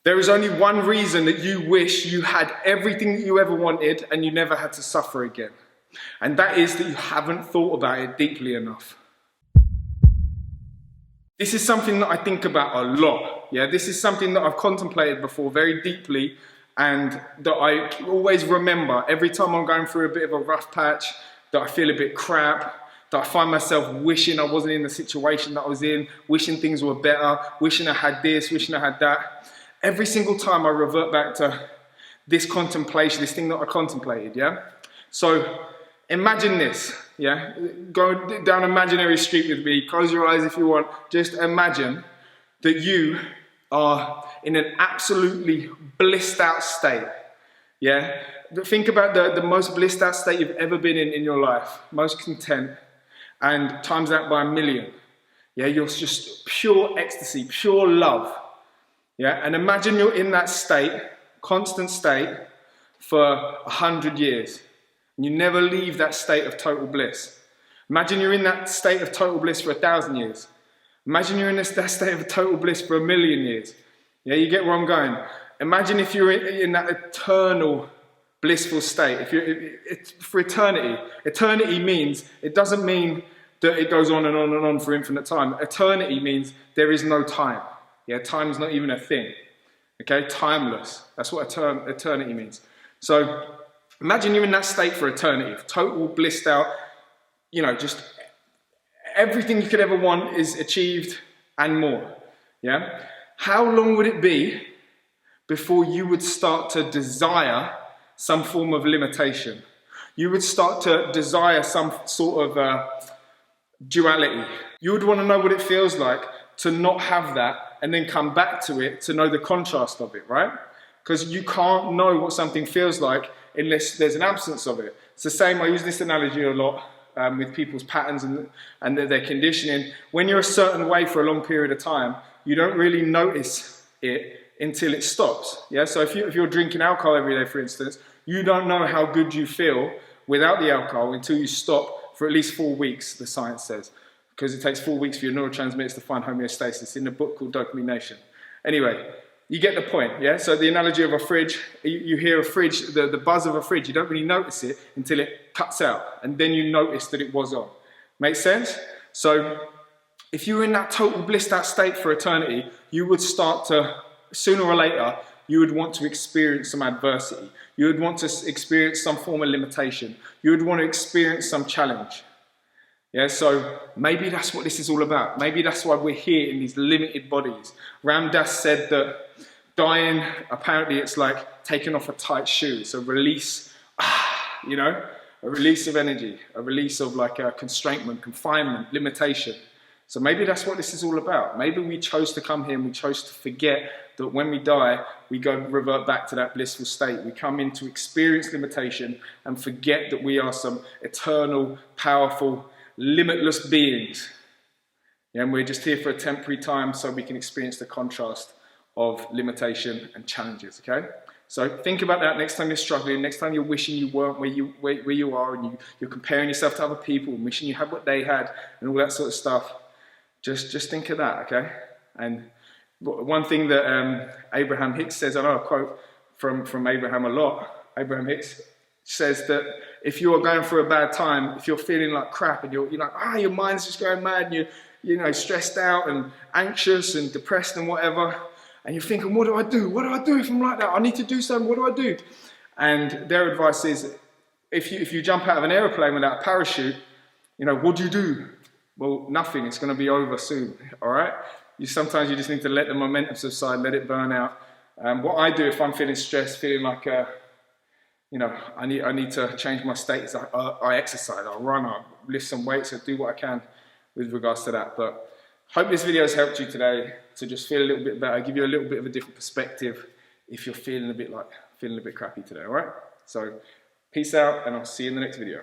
There is only one reason that you wish you had everything that you ever wanted and you never had to suffer again. And that is that you haven't thought about it deeply enough. This is something that I think about a lot. Yeah, this is something that I've contemplated before very deeply, and that I always remember every time I'm going through a bit of a rough patch, that I feel a bit crap, that I find myself wishing I wasn't in the situation that I was in, wishing things were better, wishing I had this, wishing I had that. Every single time I revert back to this contemplation, this thing that I contemplated, yeah? So imagine this, yeah? Go down an imaginary street with me, close your eyes if you want. Just imagine that you are in an absolutely blissed out state, yeah? Think about the most blissed out state you've ever been in your life, most content, and times that by 1,000,000. Yeah, you're just pure ecstasy, pure love. Yeah, and imagine you're in that state, constant state, for 100 years. And you never leave that state of total bliss. Imagine you're in that state of total bliss for 1,000 years. Imagine you're in that state of total bliss for 1,000,000 years. Yeah, you get where I'm going. Imagine if you're in that eternal blissful state. For eternity. Eternity means, it doesn't mean that it goes on and on and on for infinite time. Eternity means there is no time. Yeah, time's not even a thing. Okay, timeless. That's what eternity means. So imagine you're in that state for eternity, total blissed out, you know, just everything you could ever want is achieved and more. Yeah? How long would it be before you would start to desire some form of limitation? You would start to desire some sort of duality. You would want to know what it feels like to not have that and then come back to it to know the contrast of it, right? Because you can't know what something feels like unless there's an absence of it. It's the same, I use this analogy a lot with people's patterns and their conditioning. When you're a certain way for a long period of time, you don't really notice it until it stops. Yeah. So if you're drinking alcohol every day, for instance, you don't know how good you feel without the alcohol until you stop for at least 4 weeks, the science says, because it takes 4 weeks for your neurotransmitters to find homeostasis in a book called Dopamine Nation. Anyway, you get the point, yeah? So the analogy of a fridge, you hear a fridge, the buzz of a fridge, you don't really notice it until it cuts out, and then you notice that it was on. Make sense? So if you were in that total blissed out state for eternity, you would start to, sooner or later, you would want to experience some adversity. You would want to experience some form of limitation. You would want to experience some challenge. Yeah, so maybe that's what this is all about. Maybe that's why we're here in these limited bodies. Ram Dass said that dying, apparently it's like taking off a tight shoe. It's a release, you know, a release of energy, a release of like a constraintment, confinement, limitation. So maybe that's what this is all about. Maybe we chose to come here and we chose to forget that when we die, we go revert back to that blissful state. We come in to experience limitation and forget that we are some eternal, powerful, limitless beings. Yeah, and we're just here for a temporary time so we can experience the contrast of limitation and challenges, okay? So think about that next time you're struggling, next time you're wishing you weren't where you are, and you're comparing yourself to other people and wishing you had what they had and all that sort of stuff. Just think of that, okay? And one thing that Abraham Hicks says, I know a quote from Abraham a lot, Abraham Hicks says that if you're going through a bad time, if you're feeling like crap and you're like, your mind's just going mad and you're stressed out and anxious and depressed and whatever, and you're thinking, what do I do? What do I do if I'm like that? I need to do something, what do I do? And their advice is, if you jump out of an aeroplane without a parachute, what do you do? Well, nothing, it's gonna be over soon, all right? Sometimes you just need to let the momentum subside, let it burn out. What I do if I'm feeling stressed, feeling like, I need to change my state, I exercise, I run, I lift some weights, I do what I can with regards to that. But hope this video has helped you today to just feel a little bit better, give you a little bit of a different perspective if you're feeling a bit crappy today, all right? So peace out, and I'll see you in the next video.